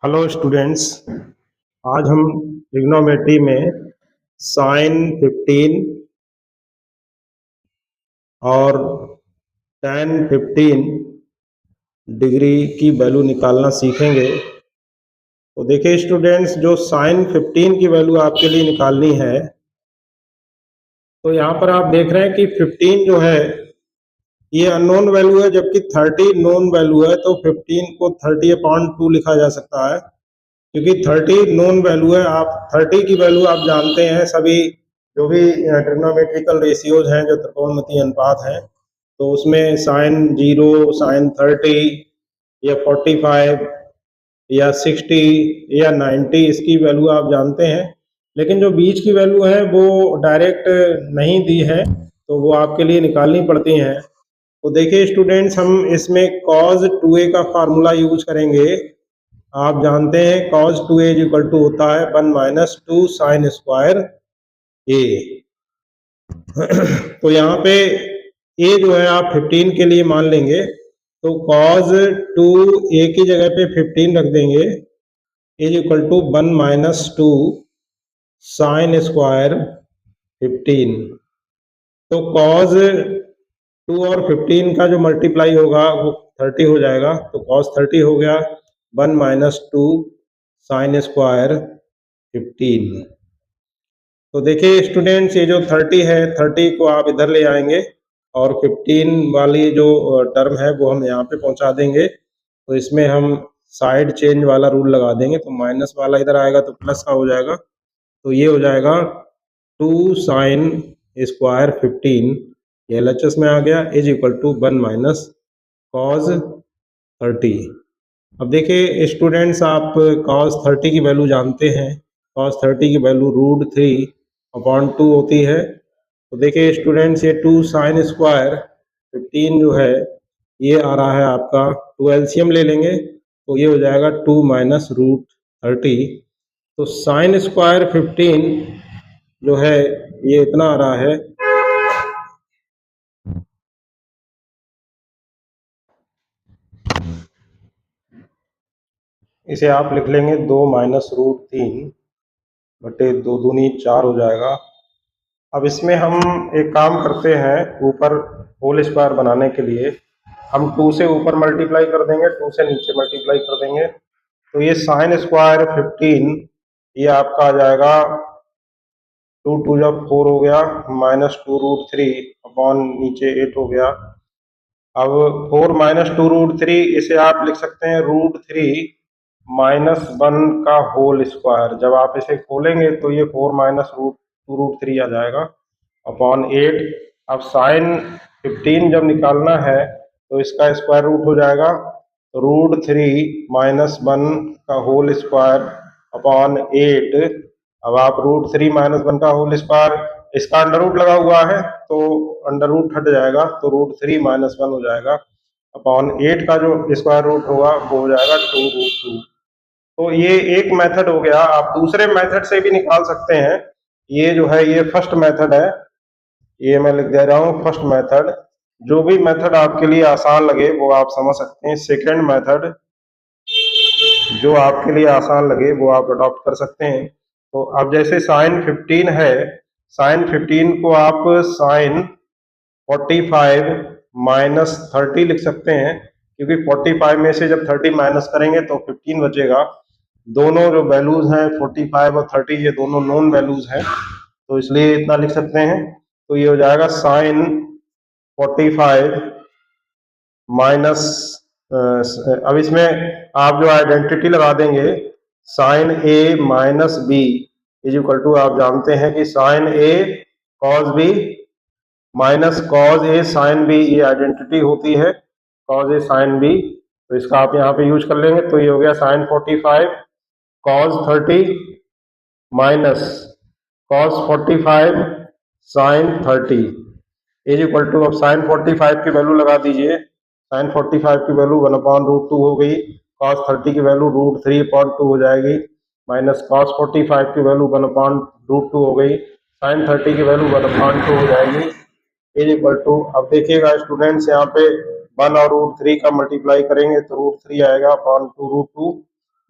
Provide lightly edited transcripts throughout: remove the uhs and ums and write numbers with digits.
Hello students. आज हम trigonometry में साइन 15 और tan 15 डिग्री की वैल्यू निकालना सीखेंगे। तो देखिए स्टूडेंट्स, जो साइन 15 की वैल्यू आपके लिए निकालनी है, तो यहाँ पर आप देख रहे हैं कि 15 जो है ये अननोन वैल्यू है, जबकि 30 नोन वैल्यू है। तो 15 को 30/2 लिखा जा सकता है, क्योंकि 30 नोन वैल्यू है। आप 30 की वैल्यू आप जानते हैं, सभी जो भी ट्रिग्नोमेट्रिकल रेशियोज हैं, जो त्रिकोणमितीय अनुपात हैं, तो उसमें साइन 0, साइन 30 या 45 या 60 या 90 इसकी वैल्यू आप जानते हैं। लेकिन जो बीच की वैल्यू है वो डायरेक्ट नहीं दी है, तो वो आपके लिए निकालनी पड़ती हैं। तो देखिए स्टूडेंट्स, हम इसमें cos 2a का फार्मूला यूज करेंगे। आप जानते हैं cos 2a इक्वल टू होता है 1 माइनस 2 साइन स्क्वायर a। तो यहाँ पे a जो है आप 15 के लिए मान लेंगे, तो cos 2a की जगह पे 15 रख देंगे, is equal to 1 minus 2 sine square 15। तो cos 2 और 15 का जो मल्टीप्लाई होगा वो 30 हो जाएगा। तो cos 30 हो गया 1 माइनस 2 साइन स्क्वायर 15। तो देखिए स्टूडेंट्स, ये जो 30 है, 30 को आप इधर ले आएंगे और 15 वाली जो टर्म है वो हम यहाँ पे पहुँचा देंगे। तो इसमें हम साइड चेंज वाला रूल लगा देंगे, तो माइनस वाला इधर आएगा तो प्लस का हो जाएगा। तो ये हो जाएगा 2 साइन स्क्वायर 15, ये LHS में आ गया, is equal to 1 minus cos 30। अब देखिए स्टूडेंट्स, आप cos 30 की वैल्यू जानते हैं। cos 30 की वैल्यू √3/2 होती है। तो देखिए स्टूडेंट्स, ये 2 साइन स्क्वायर 15 जो है ये आ रहा है आपका, 2 LCM ले लेंगे तो ये हो जाएगा 2 माइनस √30। तो साइन स्क्वायर 15 जो है ये इतना आ रहा है, इसे आप लिख लेंगे 2 माइनस √3 बटे 2 दूनी 4 हो जाएगा। अब इसमें हम एक काम करते हैं, ऊपर होल स्क्वायर बनाने के लिए हम 2 से ऊपर मल्टीप्लाई कर देंगे, 2 से नीचे मल्टीप्लाई कर देंगे। तो ये साइन स्क्वायर 15 ये आपका आ जाएगा 2 2 जब 4 हो गया, माइनस 2√3 अपॉन नीचे 8 हो गया। अब 4 माइनस 2√3 इसे आप लिख सकते हैं √3 माइनस 1 का होल स्क्वायर। जब आप इसे खोलेंगे तो ये 4 माइनस √3 आ जाएगा अपॉन 8। अब साइन 15 जब निकालना है तो इसका स्क्वायर रूट हो जाएगा, √3 माइनस 1 का होल स्क्वायर अपॉन 8। अब आप √3 माइनस 1 का होल स्क्वायर, इसका अंडर रूट लगा हुआ है तो अंडर रूट हट जाएगा, तो √3 माइनस 1 हो जाएगा अपॉन 8 का जो स्क्वायर रूट होगा वो हो जाएगा 2√2। तो ये एक मेथड हो गया। आप दूसरे मेथड से भी निकाल सकते हैं। ये जो है ये फर्स्ट मेथड है, ये मैं लिख दे रहा हूँ फर्स्ट मेथड। जो भी मेथड आपके लिए आसान लगे वो आप समझ सकते हैं। सेकेंड मेथड जो आपके लिए आसान लगे वो आप अडॉप्ट कर सकते हैं। तो अब जैसे साइन 15 है, साइन 15 को आप साइन 45 माइनस 30 लिख सकते हैं, क्योंकि 45 में से जब 30 माइनस करेंगे तो 15 बचेगा। दोनों जो वैल्यूज हैं 45 और 30 ये दोनों नॉन वैल्यूज हैं, तो इसलिए इतना लिख सकते हैं। तो ये हो जाएगा साइन 45 माइनस, अब इसमें आप जो आइडेंटिटी लगा देंगे, sine A minus B is equal to, आप जानते हैं कि sine A cos B minus cos A sine B, ये आइडेंटिटी होती है कॉस ए साइन बी। तो इसका आप यहाँ पे यूज कर लेंगे, तो ये हो गया sine 45 cos 30 minus cos 45 sine 30 is equal to, अब साइन 45 की वैल्यू लगा दीजिए। साइन 45 की वैल्यू 1/√2 हो गई, कॉस 30 की वैल्यू √3/2 हो जाएगी, माइनस कॉस 45 की वैल्यू 1/√2 हो गई, साइन 30 की वैल्यू 1/2 हो जाएगी, इज इक्वल टू, अब देखिएगा स्टूडेंट्स, यहाँ पे 1 और √3 का मल्टीप्लाई करेंगे तो √3 आएगा अपॉन 2√2,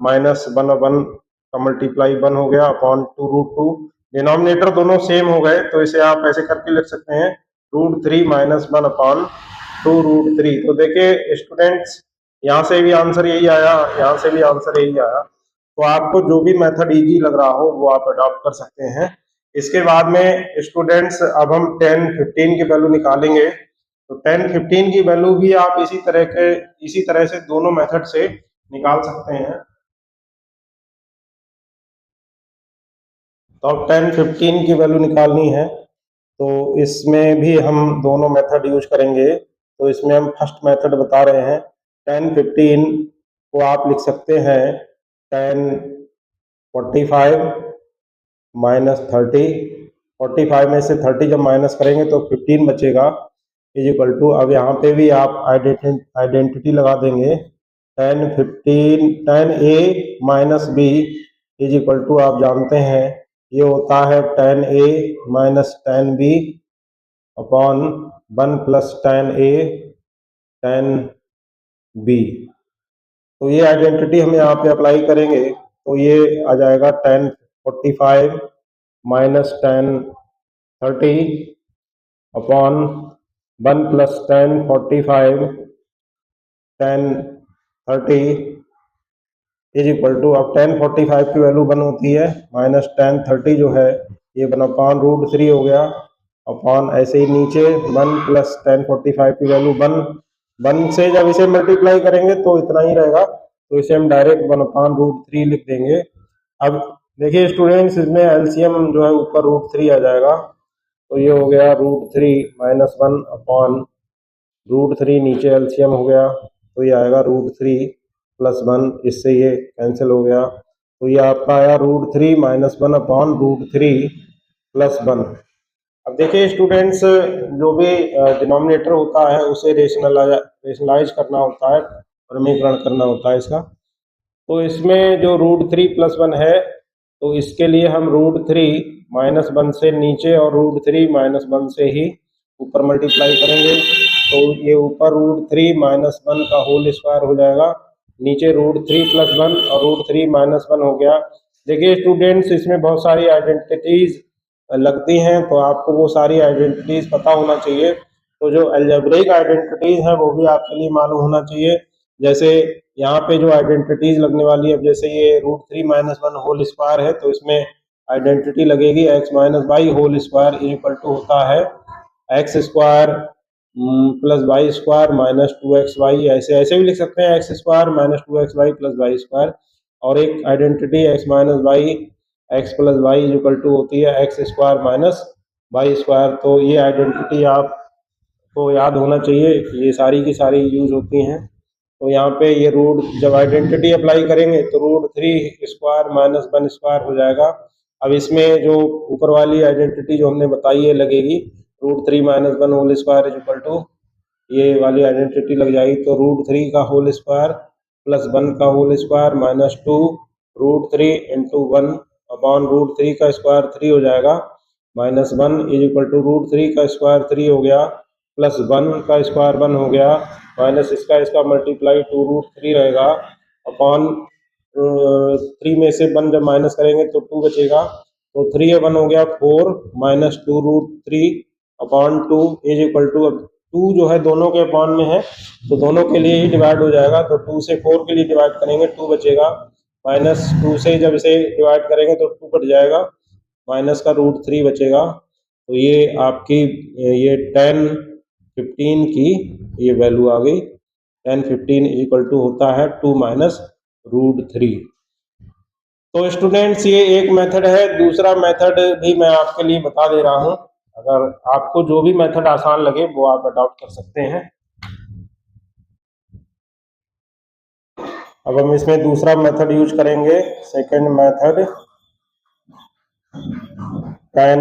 माइनस 1/1 का मल्टीप्लाई 1 हो गया अपॉन 2√2। डिनोमिनेटर दोनों सेम हो गए तो इसे आप ऐसे करके लिख सकते हैं √3 माइनस 1 अपॉन 2√3। तो देखिए स्टूडेंट्स, यहाँ से भी आंसर यही आया, यहाँ से भी आंसर यही आया। तो आपको जो भी मेथड इजी लग रहा हो वो आप अडॉप्ट कर सकते हैं। इसके बाद में स्टूडेंट्स अब हम 10, 15 की वैल्यू निकालेंगे। तो 10, 15 की वैल्यू भी आप इसी तरह से दोनों मेथड से निकाल सकते हैं। तो अब 10, 15 की वैल्यू निकालनी है तो इसमें भी हम दोनों मेथड यूज करेंगे। तो इसमें हम फर्स्ट मेथड बता रहे हैं। 10, 15 को आप लिख सकते हैं 10, 45 माइनस 30। 45 में से 30 जब माइनस करेंगे तो 15 बचेगा इज इक्वल टू, अब यहाँ पे भी आप आइडेंटिटी लगा देंगे 10, 15, 10a minus b is equal to, आप जानते हैं ये होता है 10a minus 10b upon 1 plus 10a 10b। तो ये आइडेंटिटी हम यहाँ पे अप्लाई करेंगे तो ये आ जाएगा 10, 45 minus 10, 30 upon 1 plus 10, 45 10, 30 is equal to, अब 10, 45 की वैल्यू 1 होती है माइनस 10, 30 जो है ये 1 अपॉन √3 हो गया अपॉन ऐसे ही नीचे 1 प्लस 10, 45 की वैल्यू 1 से जब इसे मल्टीप्लाई करेंगे तो इतना ही रहेगा, तो इसे हम डायरेक्ट 1 अपॉन √3 लिख देंगे। अब देखिए स्टूडेंट्स, इसमें एलसीएम जो है ऊपर √3 आ जाएगा तो ये हो गया √3 माइनस 1 अपॉन √3, नीचे एलसीएम हो गया तो ये आएगा √3 प्लस 1, इससे ये कैंसिल हो गया तो ये आपका आया √3 माइनस 1 अपॉन √3 प्लस 1। अब देखिए स्टूडेंट्स, जो भी डिनोमिनेटर होता है उसे रेशनलाइज करना होता है, वर्गीकरण करना होता है इसका। तो इसमें जो √3 प्लस 1 है तो इसके लिए हम √3 माइनस 1 से नीचे और √3 माइनस 1 से ही ऊपर मल्टीप्लाई करेंगे तो ये ऊपर √3 माइनस 1 का होल स्क्वायर हो जाएगा, नीचे √3 प्लस 1 और √3 माइनस 1 हो गया। देखिए स्टूडेंट्स, इसमें बहुत सारी आइडेंटिटीज लगती हैं तो आपको वो सारी आइडेंटिटीज पता होना चाहिए। तो जो अलजेब्रिक आइडेंटिटीज है वो भी आपके लिए मालूम होना चाहिए। जैसे यहाँ पे जो आइडेंटिटीज लगने वाली है, अब जैसे ये √3 माइनस 1 होल स्क्वायर है तो इसमें आइडेंटिटी लगेगी x minus Y whole square is equal to होता है X square plus Y square minus 2xy। ऐसे ऐसे भी लिख सकते हैं X square minus 2xy plus Y square. और एक identity x minus Y X plus Y is equal to होती है X square minus Y square. तो ये आइडेंटिटी आपको याद होना चाहिए, ये सारी की सारी यूज होती हैं। तो यहाँ पे ये जब आइडेंटिटी अप्लाई करेंगे तो √3 स्क्वायर माइनस 1 स्क्वायर हो जाएगा। अब इसमें जो ऊपर वाली आइडेंटिटी जो हमने बताई है लगेगी √3 minus 1 whole square is equal to, ये वाली आइडेंटिटी लग जाएगी तो √3 का होल स्क्वायर प्लस 1 का whole square minus 2 √3 into 1 upon √3 का स्क्वायर 3 हो जाएगा माइनस 1 इज इक्वल टू √3 का स्क्वायर 3 हो गया प्लस 1 का स्क्वायर 1 हो गया माइनस इसका मल्टीप्लाई 2√3 रहेगा अपॉन 3 में से 1 जब माइनस करेंगे तो 2 बचेगा तो 3 या 1 हो गया 4 minus 2√3 upon 2 is equal to, अब 2 जो है दोनों के अपॉन में है तो दोनों के लिए ही डिवाइड हो जाएगा तो 2 से 4 के लिए डिवाइड करेंगे 2 बचेगा माइनस 2 से जब इसे डिवाइड करेंगे तो 2 कट जाएगा माइनस का √3 बचेगा। तो ये आपकी ये 10, 15 की ये वैल्यू आ गई। 10, 15 इज इक्वल टू होता है 2 माइनस √3। तो स्टूडेंट्स, ये एक मेथड है। दूसरा मेथड भी मैं आपके लिए बता दे रहा हूँ, अगर आपको जो भी मेथड आसान लगे वो आप अडॉप्ट कर सकते हैं। अब हम इसमें दूसरा मेथड यूज करेंगे, सेकंड मेथड। 10,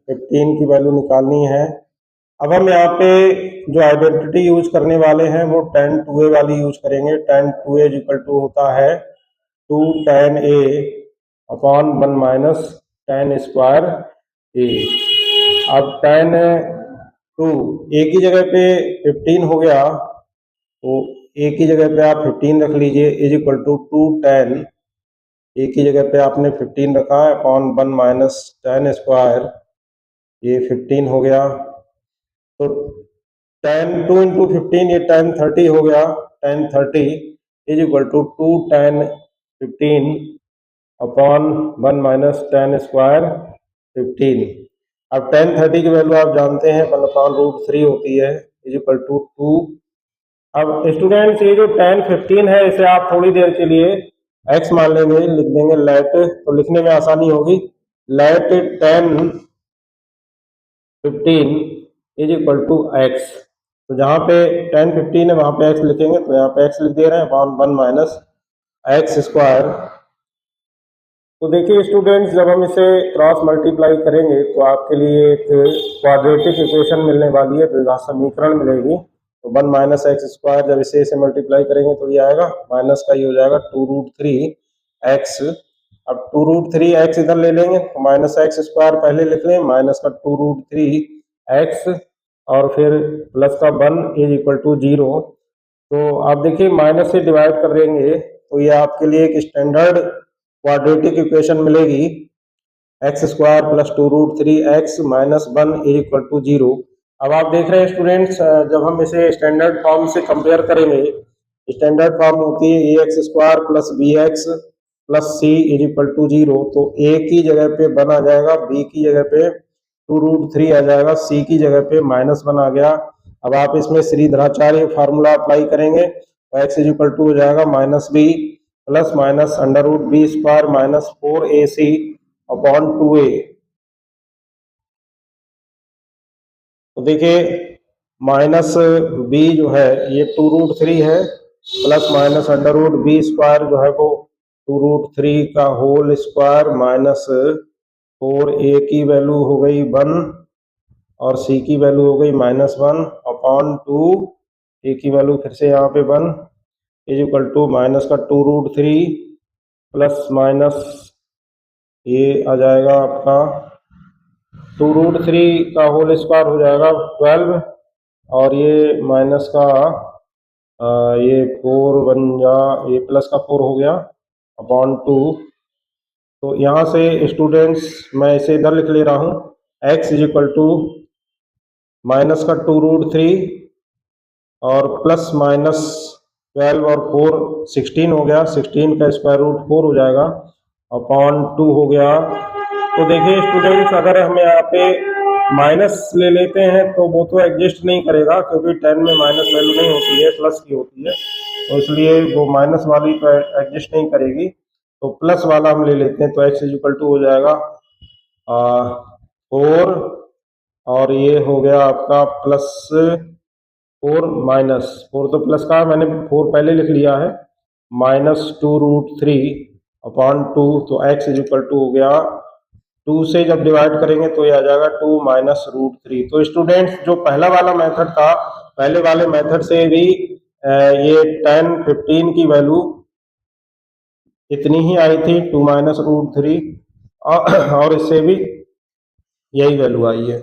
15 की वैल्यू निकालनी है। अब हम यहाँ पे जो आइडेंटिटी यूज करने वाले हैं वो 10, 2a वाली यूज करेंगे। 10, 2a इज इक्वल टू होता है 2 tan a upon 1 minus 10 square a। अब 10, 2 a की जगह पे 15 हो गया तो a की जगह पे आप 15 रख लीजिए इज इक्वल टू 2 tan ए की जगह पे आपने 15 रखा है अपॉन 1 माइनस टेन स्क्वायर, ये 15 हो गया। तो 10 2 इंटू 15 ये 10 30 हो गया। 10 30 is equal to 2 10 15 upon 1 minus tan square 15। अब 10 30 की वैल्यू आप जानते हैं 1/√3 होती है, इज इक्वल टू 2। अब स्टूडेंट्स ये जो 10 15 है इसे आप थोड़ी देर के लिए x मान लेंगे, लिख देंगे लेट, तो लिखने में आसानी होगी। Let 10 15 is equal to x। तो जहाँ पे 10 15 है वहाँ पे x लिखेंगे, तो यहाँ पे x लिख दे रहे हैं अपॉन 1 माइनस एक्स स्क्वायर। तो देखिए स्टूडेंट्स, जब हम इसे क्रॉस मल्टीप्लाई करेंगे तो आपके लिए एक क्वाड्रेटिक इक्वेशन मिलने वाली है, द्विघात समीकरण मिलेगी। तो 1 माइनस एक्स स्क्वायर जब इसे मल्टीप्लाई करेंगे तो ये आएगा, माइनस का ये हो जाएगा 2√3x। अब 2√3x इधर ले लेंगे तो माइनस एक्स स्क्वायर पहले लिख लें, माइनस का 2√3x और फिर प्लस का 1 इज इक्वल टू 0। तो आप देखिए माइनस से डिवाइड कर देंगे तो ये आपके लिए एक स्टैंडर्ड क्वाड्रेटिक इक्वेशन मिलेगी, X square plus 2√3x minus 1 is equal to 0। अब आप देख रहे हैं स्टूडेंट्स, जब हम इसे स्टैंडर्ड फॉर्म से कंपेयर करेंगे, स्टैंडर्ड फॉर्म होती है A X square plus B X plus C is equal to 0। तो ए की जगह पे 1 आ जाएगा, बी की जगह पे 2√3 आ जाएगा, सी की जगह पे -1 आ गया। अब आप इसमें श्रीधराचार्य फार्मूला अप्लाई करेंगे तो एक्स इज इक्वल टू हो जाएगा minus B plus minus √b square minus 4ac upon 2a। तो देखिए माइनस b जो है ये 2√3 है, प्लस माइनस √b स्क्वायर जो है वो 2√3 का होल स्क्वायर माइनस 4a की वैल्यू हो गई 1 और c की वैल्यू हो गई -1 अपॉन 2a की वैल्यू फिर से यहाँ पे 1 इज इक्वल टू माइनस का 2√3 प्लस माइनस ये आ जाएगा आपका 2√3 का होल स्क्वायर हो जाएगा 12 और ये माइनस का ये 4 बन जा, ये प्लस का 4 हो गया अपॉन 2। तो यहाँ से स्टूडेंट्स मैं इसे इधर लिख ले रहा हूँ, x is equal to minus का 2√3 और प्लस माइनस 12 और 4 16 हो गया, 16 का स्क्वायर रूट 4 हो जाएगा अपॉन 2 हो गया। तो देखिए स्टूडेंट्स, अगर हम यहाँ पे माइनस ले लेते हैं तो वो तो एग्जिस्ट नहीं करेगा, क्योंकि 10 में माइनस वैल्यू नहीं होती है, प्लस की होती है, तो इसलिए वो माइनस वाली तो एग्जिस्ट नहीं करेगी। तो प्लस वाला हम ले लेते हैं, तो एक्स इज इक्वल टू हो जाएगा 4 और ये हो गया आपका प्लस 4 माइनस 4 तो प्लस का मैंने 4 पहले लिख लिया है, माइनस 2√3 अपॉन 2। तो x इज इक्वल टू हो गया 2 से जब डिवाइड करेंगे तो ये आ जाएगा 2 माइनस √3। तो स्टूडेंट्स, जो पहला वाला मेथड था, पहले वाले मेथड से भी ये 10 15 की वैल्यू इतनी ही आई थी, 2 माइनस √3, और इससे भी यही वैल्यू आई है।